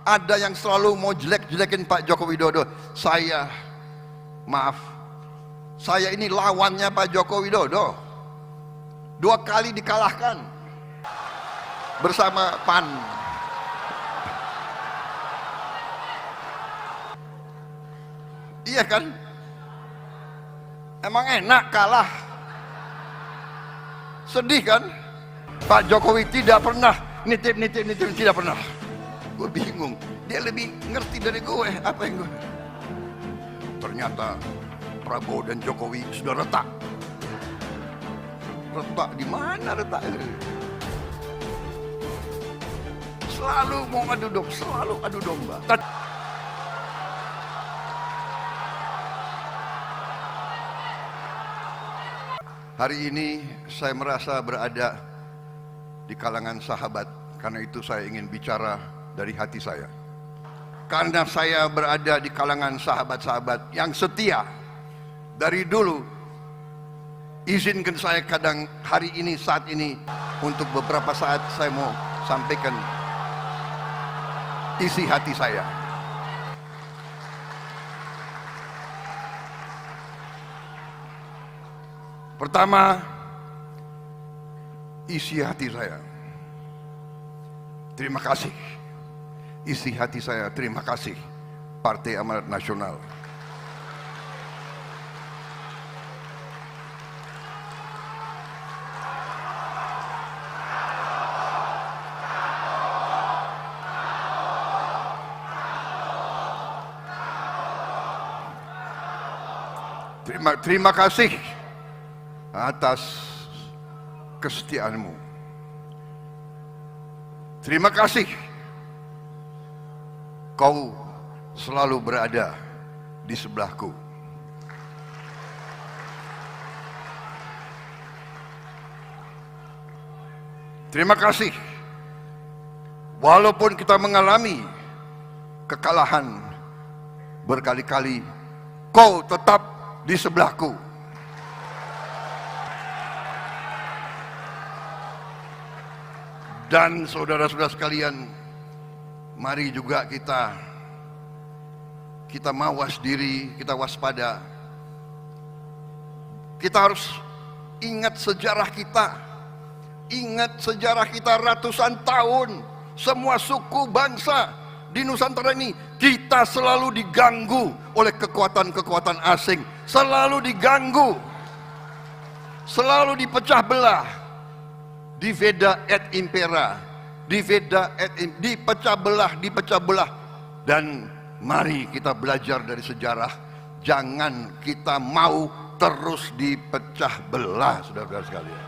ada yang selalu mau jelek-jelekin Pak Joko Widodo. Maaf, saya ini lawannya Pak Joko Widodo. 2 kali dikalahkan bersama PAN. Iya kan? Emang enak kalah? Sedih kan? Pak Jokowi tidak pernah nitip, tidak pernah. Gue bingung, dia lebih ngerti dari gue. Apa yang gue? Ternyata Prabowo dan Jokowi sudah retak. Retak di mana retaknya? Selalu mau adu domba, selalu adu domba. Hari ini saya merasa berada di kalangan sahabat, karena itu saya ingin bicara dari hati saya. Karena saya berada di kalangan sahabat-sahabat yang setia dari dulu, izinkan saya kadang hari ini, saat ini, untuk beberapa saat saya mau sampaikan isi hati saya. Pertama, isi hati saya. Terima kasih. Isi hati saya, terima kasih Partai Amanat Nasional. Terima kasih atas kesetiaanmu. Terima kasih kau selalu berada di sebelahku. Terima kasih walaupun kita mengalami kekalahan berkali-kali, kau tetap di sebelahku. Dan saudara-saudara sekalian, mari juga kita mawas diri, kita waspada. Kita harus ingat sejarah kita. Ingat sejarah kita ratusan tahun. Semua suku bangsa di Nusantara ini, kita selalu diganggu oleh kekuatan-kekuatan asing. Selalu diganggu. Selalu dipecah belah. Diveda et impera, dipecah belah. Dan mari kita belajar dari sejarah, jangan kita mau terus dipecah belah, saudara-saudara sekalian.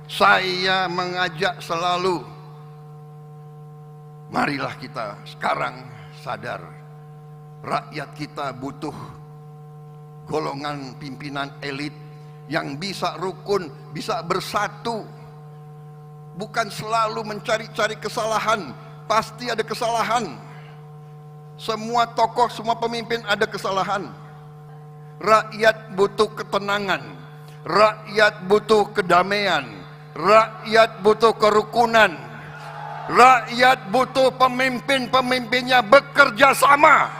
Saya mengajak selalu, marilah kita sekarang sadar, rakyat kita butuh golongan pimpinan elit yang bisa rukun, bisa bersatu. Bukan selalu mencari-cari kesalahan. Pasti ada kesalahan. Semua tokoh, semua pemimpin ada kesalahan. Rakyat butuh ketenangan. Rakyat butuh kedamaian. Rakyat butuh kerukunan. Rakyat butuh pemimpin-pemimpinnya bekerja sama.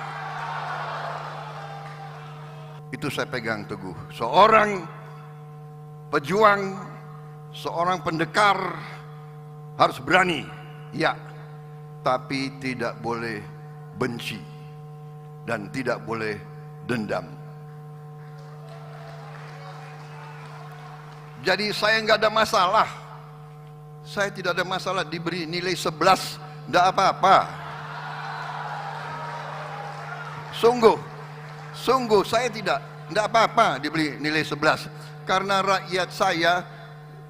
Itu saya pegang teguh. Seorang pejuang, seorang pendekar harus berani, ya, tapi tidak boleh benci dan tidak boleh dendam. Jadi saya nggak ada masalah, saya tidak ada masalah diberi nilai 11, nggak apa-apa. Sungguh saya tidak apa-apa diberi nilai 11. Karena rakyat saya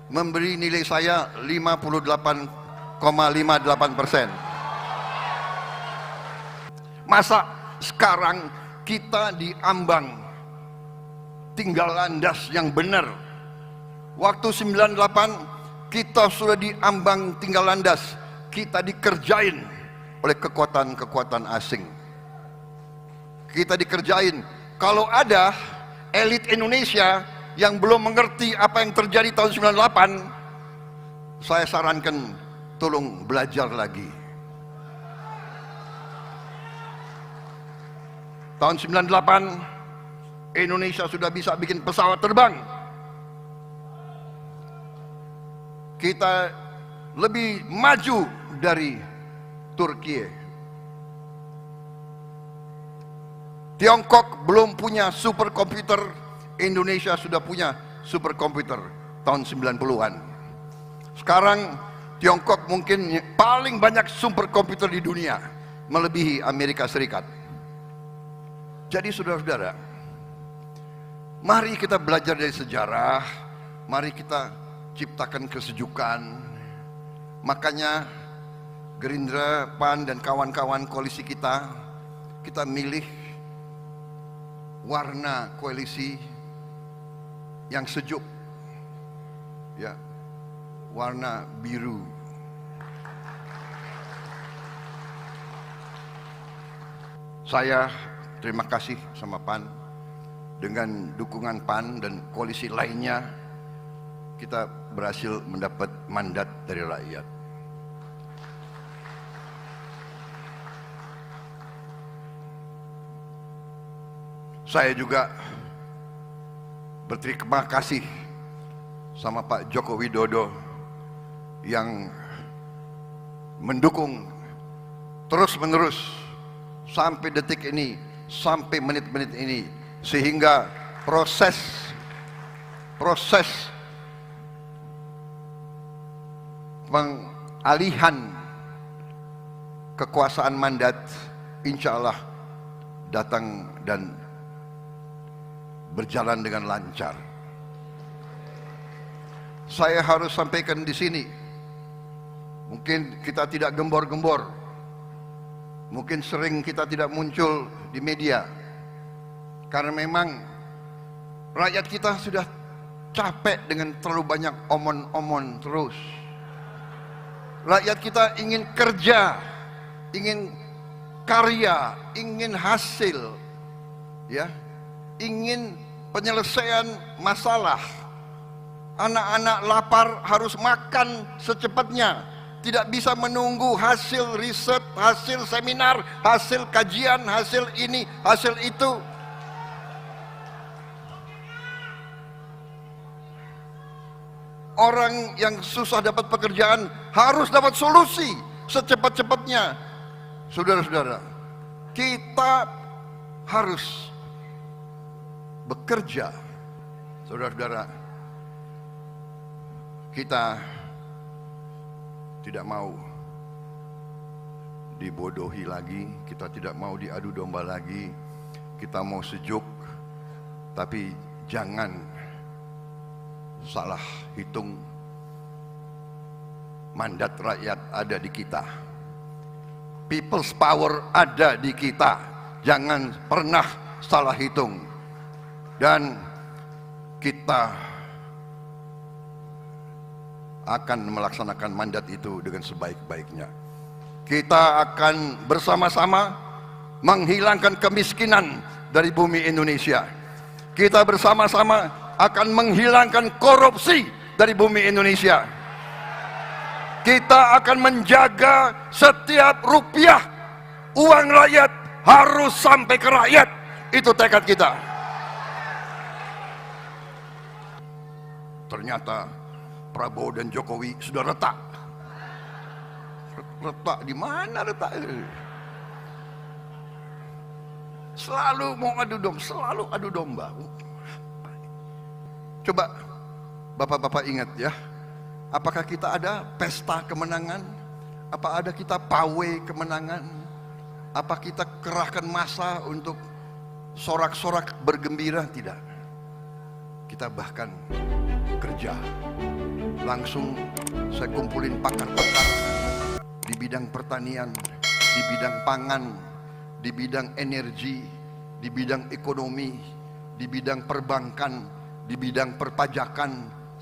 memberi nilai saya 58,58%. Masa sekarang kita diambang tinggal landas yang benar. Waktu 98 kita sudah diambang tinggal landas, kita dikerjain oleh kekuatan-kekuatan asing. Kita dikerjain. Kalau ada elit Indonesia yang belum mengerti apa yang terjadi tahun 98, saya sarankan tolong belajar lagi. Tahun 98 Indonesia sudah bisa bikin pesawat terbang. Kita lebih maju dari Turki. Tiongkok belum punya superkomputer, Indonesia sudah punya superkomputer tahun 90-an. Sekarang Tiongkok mungkin paling banyak superkomputer di dunia, melebihi Amerika Serikat. Jadi saudara-saudara, mari kita belajar dari sejarah, mari kita ciptakan kesejukan. Makanya Gerindra, PAN dan kawan-kawan koalisi kita milih warna koalisi yang sejuk, ya, warna biru. Saya terima kasih sama PAN. Dengan dukungan PAN dan koalisi lainnya, kita berhasil mendapat mandat dari rakyat. Saya juga berterima kasih sama Pak Joko Widodo yang mendukung terus-menerus sampai detik ini, sampai menit-menit ini, sehingga proses pengalihan kekuasaan mandat insya Allah datang dan berjalan dengan lancar. Saya harus sampaikan di sini, mungkin kita tidak gembor-gembor, mungkin sering kita tidak muncul di media, karena memang rakyat kita sudah capek dengan terlalu banyak omon-omon terus. Rakyat kita ingin kerja, ingin karya, ingin hasil, ya, ingin penyelesaian masalah. Anak-anak lapar harus makan secepatnya, tidak bisa menunggu hasil riset, hasil seminar, hasil kajian, hasil ini, hasil itu. Orang yang susah dapat pekerjaan harus dapat solusi secepat-cepatnya. Saudara-saudara, kita harus bekerja. Saudara-saudara, kita tidak mau dibodohi lagi, kita tidak mau diadu domba lagi. Kita mau sejuk, tapi jangan salah hitung. Mandat rakyat ada di kita, people's power ada di kita. Jangan pernah salah hitung. Dan kita akan melaksanakan mandat itu dengan sebaik-baiknya. Kita akan bersama-sama menghilangkan kemiskinan dari bumi Indonesia. Kita bersama-sama akan menghilangkan korupsi dari bumi Indonesia. Kita akan menjaga setiap rupiah uang rakyat harus sampai ke rakyat. Itu tekad kita. Ternyata Prabowo dan Jokowi sudah retak. Retak di mana retak? Selalu mau adu domba, selalu adu domba. Coba bapak-bapak ingat ya, apakah kita ada pesta kemenangan? Apa ada kita pawai kemenangan? Apa kita kerahkan massa untuk sorak-sorak bergembira? Tidak. Kita bahkan kerja. Langsung saya kumpulin pakar-pakar di bidang pertanian, di bidang pangan, di bidang energi, di bidang ekonomi, di bidang perbankan, di bidang perpajakan.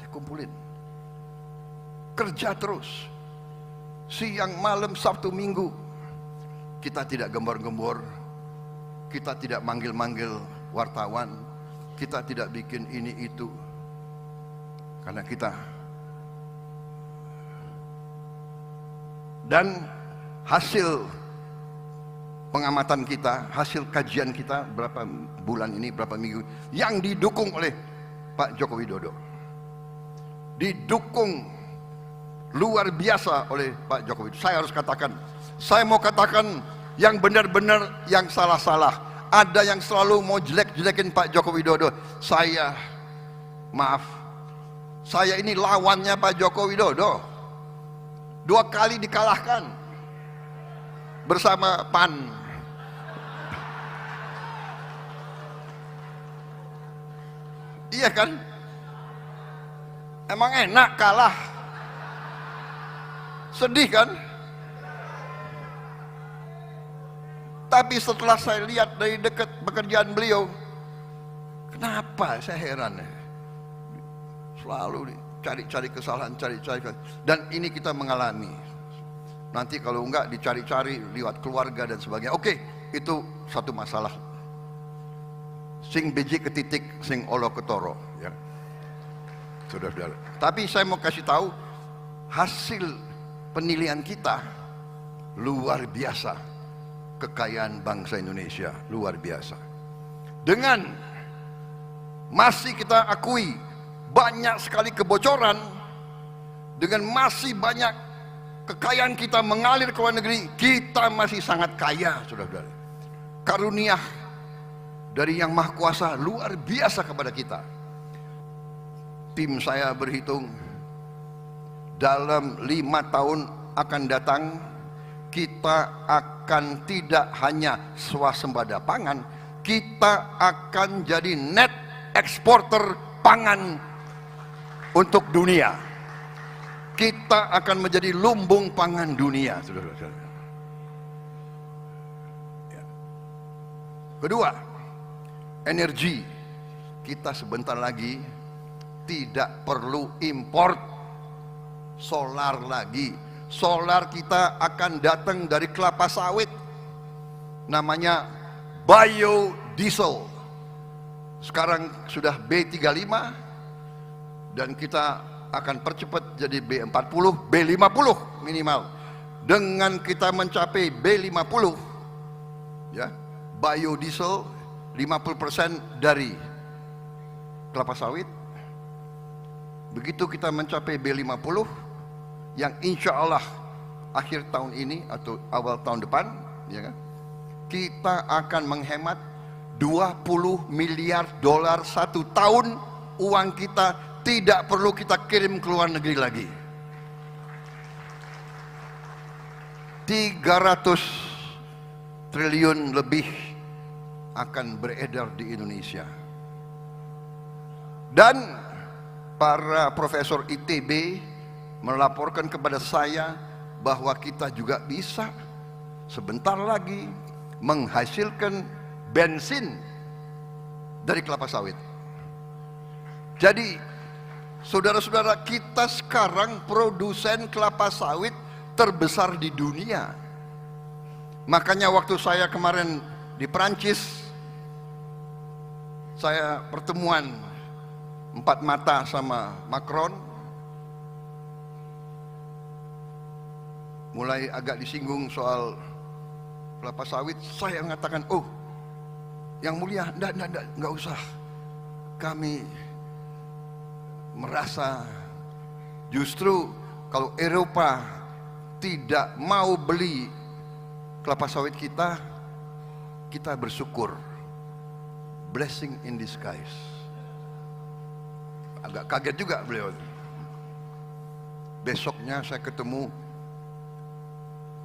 Saya kumpulin. Kerja terus. Siang, malam, Sabtu, Minggu. Kita tidak gembor-gembor. Kita tidak manggil-manggil wartawan. Kita tidak bikin ini itu. Karena kita Dan hasil pengamatan kita, hasil kajian kita berapa bulan ini, berapa minggu, yang didukung oleh Pak Joko Widodo, didukung luar biasa oleh Pak Joko Widodo. Saya harus katakan, saya mau katakan yang benar-benar, yang salah-salah. Ada yang selalu mau jelek-jelekin Pak Joko Widodo. Maaf, saya ini lawannya Pak Joko Widodo. 2 kali dikalahkan bersama PAN. Iya kan? Emang enak kalah? Sedih kan? Tapi setelah saya lihat dari dekat pekerjaan beliau, kenapa saya heran ya? Selalu cari-cari kesalahan, cari-cari kesalahan. Dan ini kita mengalami. Nanti kalau enggak dicari-cari lewat keluarga dan sebagainya. Oke, itu satu masalah. Sing beji ke titik, sing olo ketoro, ya. Saudara-saudara. Tapi saya mau kasih tahu hasil penilaian kita luar biasa. Kekayaan bangsa Indonesia luar biasa. Dengan masih kita akui banyak sekali kebocoran, dengan masih banyak kekayaan kita mengalir ke luar negeri, kita masih sangat kaya, saudara-saudara. Karunia dari Yang Maha Kuasa luar biasa kepada kita. Tim saya berhitung dalam 5 tahun akan datang, kita akan tidak hanya swasembada pangan, kita akan jadi net eksporter pangan untuk dunia. Kita akan menjadi lumbung pangan dunia, saudara-saudara. Ya. Kedua, energi. Kita sebentar lagi tidak perlu import solar lagi. Solar kita akan datang dari kelapa sawit, namanya biodiesel. Sekarang sudah B35 dan kita akan percepat jadi B40, B50 minimal. Dengan kita mencapai B50, ya, biodiesel 50% dari kelapa sawit. Begitu kita mencapai B50, yang insya Allah akhir tahun ini atau awal tahun depan, ya kan, kita akan menghemat 20 miliar dolar 1 tahun. Uang kita tidak perlu kita kirim ke luar negeri lagi. 300 triliun lebih akan beredar di Indonesia. Dan para profesor ITB melaporkan kepada saya bahwa kita juga bisa sebentar lagi menghasilkan bensin dari kelapa sawit. Jadi saudara-saudara, kita sekarang produsen kelapa sawit terbesar di dunia. Makanya waktu saya kemarin di Perancis, saya pertemuan 4 mata sama Macron, mulai agak disinggung soal kelapa sawit. Saya mengatakan, oh yang mulia, enggak usah. Kami merasa justru kalau Eropa tidak mau beli kelapa sawit kita, kita bersyukur. Blessing in disguise. Agak kaget juga beliau. Besoknya saya ketemu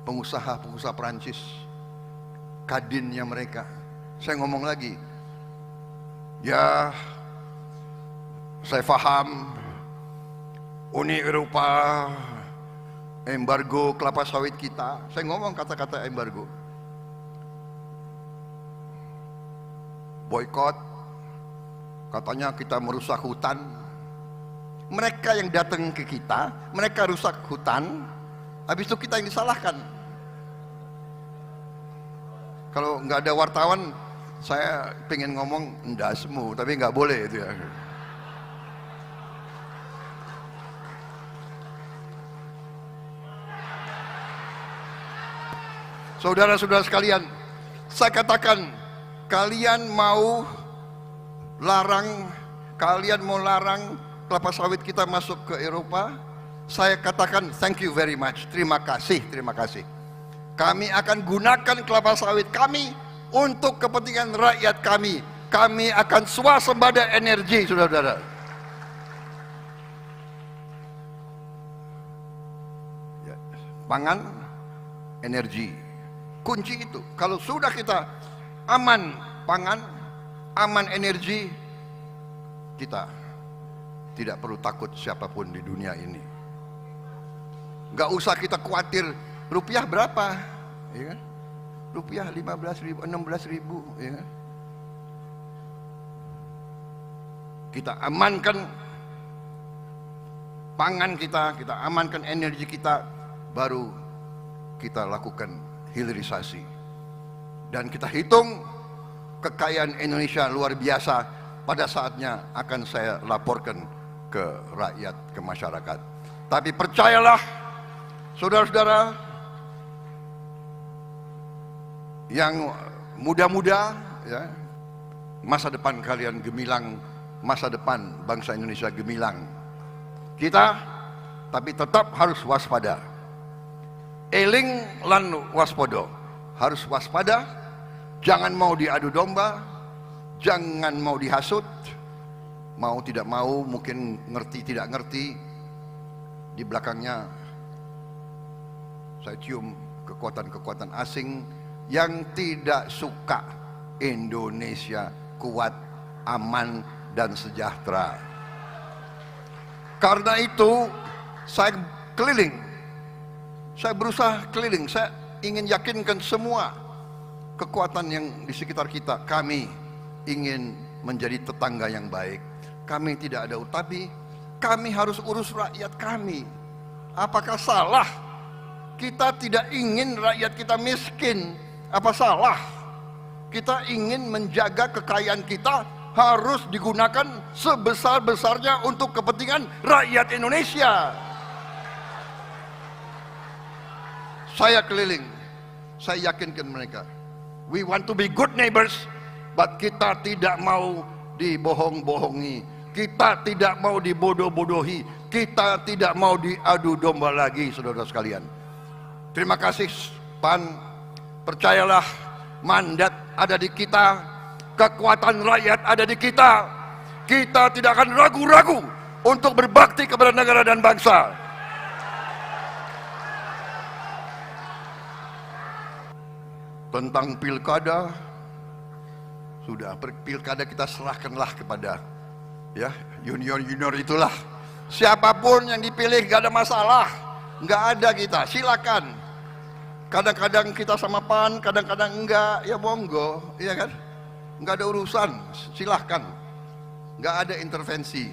pengusaha-pengusaha Perancis, kadinnya mereka. Saya ngomong lagi, ya saya paham Uni Eropa embargo kelapa sawit kita. Saya ngomong kata-kata embargo, boykot, katanya kita merusak hutan. Mereka yang datang ke kita, mereka rusak hutan, habis itu kita yang disalahkan. Kalau nggak ada wartawan, saya pengen ngomong ndasmu, tapi nggak boleh itu ya. Saudara-saudara sekalian, saya katakan, kalian mau larang kelapa sawit kita masuk ke Eropa, saya katakan thank you very much, terima kasih. Kami akan gunakan kelapa sawit kami untuk kepentingan rakyat kami. Kami akan swasembada energi, saudara-saudara. Ya, pangan, energi, kunci itu. Kalau sudah kita aman pangan, aman energi, kita tidak perlu takut siapapun di dunia ini. Gak usah kita khawatir rupiah berapa, ya kan? Rupiah 15.000, 16.000, ya kan? Kita amankan pangan kita amankan energi kita, baru kita lakukan hilirisasi. Dan kita hitung kekayaan Indonesia luar biasa, pada saatnya akan saya laporkan ke rakyat, ke masyarakat. Tapi percayalah, saudara-saudara yang muda-muda, ya, masa depan kalian gemilang, masa depan bangsa Indonesia gemilang. Kita tapi tetap harus waspada. Eling lan waspodo, harus waspada, jangan mau diadu domba, jangan mau dihasut, mau tidak mau, mungkin ngerti tidak ngerti, di belakangnya saya cium kekuatan-kekuatan asing yang tidak suka Indonesia kuat, aman, dan sejahtera. Karena itu saya keliling, saya berusaha keliling, saya ingin yakinkan semua kekuatan yang di sekitar kita, kami ingin menjadi tetangga yang baik. Kami tidak ada utapi, kami harus urus rakyat kami. Apakah salah kita tidak ingin rakyat kita miskin? Apa salah kita ingin menjaga kekayaan kita harus digunakan sebesar-besarnya untuk kepentingan rakyat Indonesia? Saya keliling, saya yakinkan mereka, we want to be good neighbors, but kita tidak mau dibohong-bohongi, kita tidak mau dibodoh-bodohi, kita tidak mau diadu domba lagi, saudara sekalian. Terima kasih PAN, percayalah, mandat ada di kita, kekuatan rakyat ada di kita. Kita tidak akan ragu-ragu untuk berbakti kepada negara dan bangsa. Tentang pilkada, sudah pilkada kita serahkanlah kepada, ya, junior itulah. Siapapun yang dipilih gak ada masalah, gak ada, kita silakan. Kadang-kadang kita sama PAN, kadang-kadang enggak, ya monggo, iya kan? Enggak ada urusan, silahkan. Enggak ada intervensi.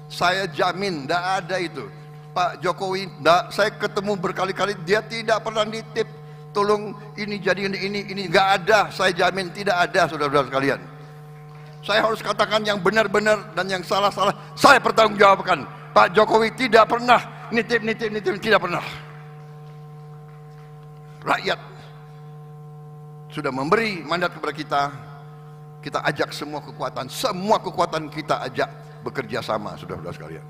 Saya jamin enggak ada itu. Pak Jokowi, enggak, saya ketemu berkali-kali, dia tidak pernah nitip, tolong ini jadi ini, enggak ada, saya jamin tidak ada, saudara-saudara sekalian. Saya harus katakan yang benar-benar dan yang salah-salah, saya pertanggungjawabkan. Pak Jokowi tidak pernah nitip, tidak pernah. Rakyat sudah memberi mandat kepada kita, kita ajak semua kekuatan kita ajak bekerja sama, saudara-saudara sekalian.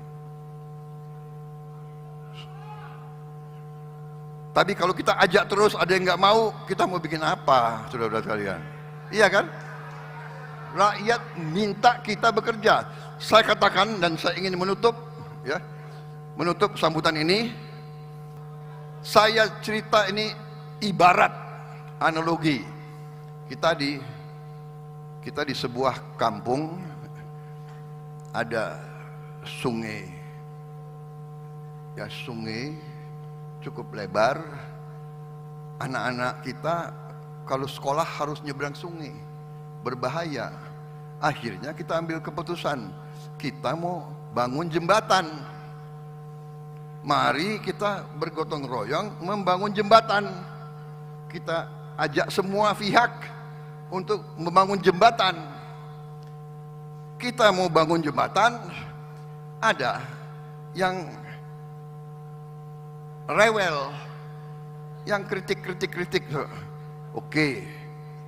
Tapi kalau kita ajak terus ada yang nggak mau, kita mau bikin apa, saudara-saudara sekalian? Iya kan? Rakyat minta kita bekerja. Saya katakan dan saya ingin menutup, ya, menutup sambutan ini. Saya cerita ini ibarat analogi. Kita di sebuah kampung, ada sungai, ya, sungai cukup lebar. Anak-anak kita kalau sekolah harus nyebrang sungai, berbahaya. Akhirnya kita ambil keputusan, kita mau bangun jembatan. Mari kita bergotong royong membangun jembatan. Kita ajak semua pihak untuk membangun jembatan. Kita mau bangun jembatan, ada yang rewel, yang kritik. Oke,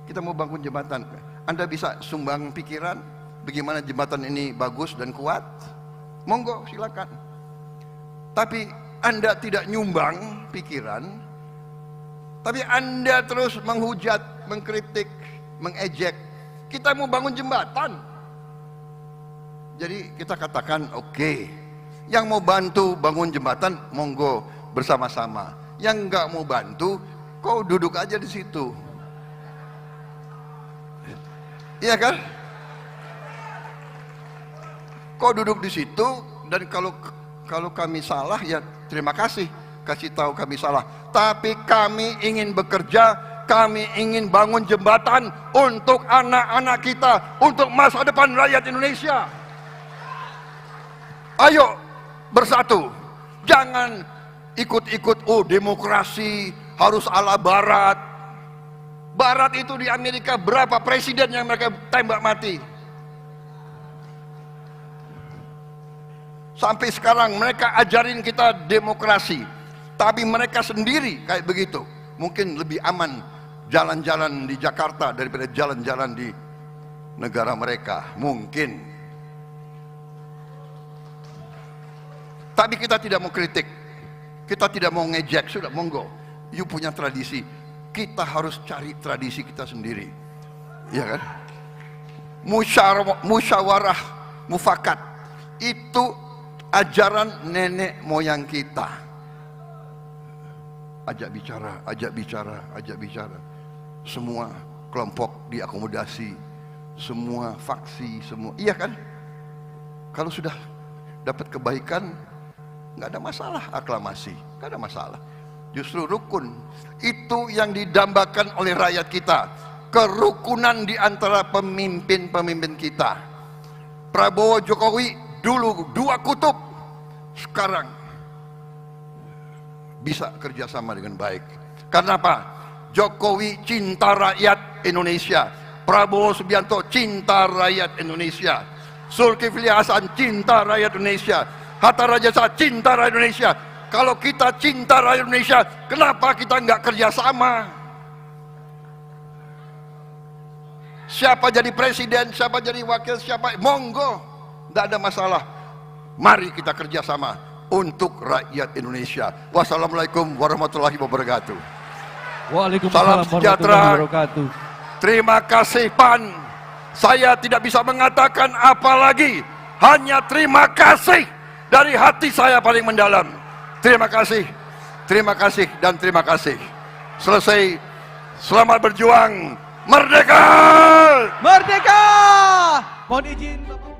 kita mau bangun jembatan. Anda bisa sumbang pikiran bagaimana jembatan ini bagus dan kuat? Monggo, silakan. Tapi Anda tidak nyumbang pikiran, tapi Anda terus menghujat, mengkritik, mengejek. Kita mau bangun jembatan. Jadi kita katakan oke, yang mau bantu bangun jembatan monggo bersama-sama. Yang nggak mau bantu, kau duduk aja di situ. Iya kan? Kau duduk di situ, dan kalau kami salah ya terima kasih, kasih tahu kami salah. Tapi kami ingin bekerja, kami ingin bangun jembatan untuk anak-anak kita, untuk masa depan rakyat Indonesia. Ayo bersatu, jangan ikut-ikut demokrasi harus ala barat. Barat itu di Amerika berapa presiden yang mereka tembak mati? Sampai sekarang mereka ajarin kita demokrasi, tapi mereka sendiri kayak begitu. Mungkin lebih aman jalan-jalan di Jakarta daripada jalan-jalan di negara mereka, mungkin. Tapi kita tidak mau kritik, kita tidak mau ngejek, sudah monggo. You punya tradisi, kita harus cari tradisi kita sendiri, ya kan? Musyawarah mufakat itu ajaran nenek moyang kita. Ajak bicara, ajak bicara, ajak bicara. Semua kelompok diakomodasi, semua faksi, semua, iya kan? Kalau sudah dapat kebaikan, nggak ada masalah aklamasi, nggak ada masalah. Justru rukun itu yang didambakan oleh rakyat kita, kerukunan di antara pemimpin-pemimpin kita. Prabowo Jokowi dulu dua kutub, sekarang bisa kerjasama dengan baik. Karena apa? Jokowi cinta rakyat Indonesia, Prabowo Subianto cinta rakyat Indonesia, Zulkifli Hasan cinta rakyat Indonesia, Hatta Rajasa cinta rakyat Indonesia. Kalau kita cinta rakyat Indonesia, kenapa kita nggak kerjasama? Siapa jadi presiden, siapa jadi wakil, siapa, monggo, nggak ada masalah. Mari kita kerjasama untuk rakyat Indonesia. Wassalamualaikum warahmatullahi wabarakatuh. Waalaikumsalam Salam sejahtera. warahmatullahi wabarakatuh. Terima kasih PAN. Saya tidak bisa mengatakan apa lagi, hanya terima kasih dari hati saya paling mendalam. Terima kasih, dan terima kasih. Selesai. Selamat berjuang. Merdeka! Merdeka! Mohon izin Bapak.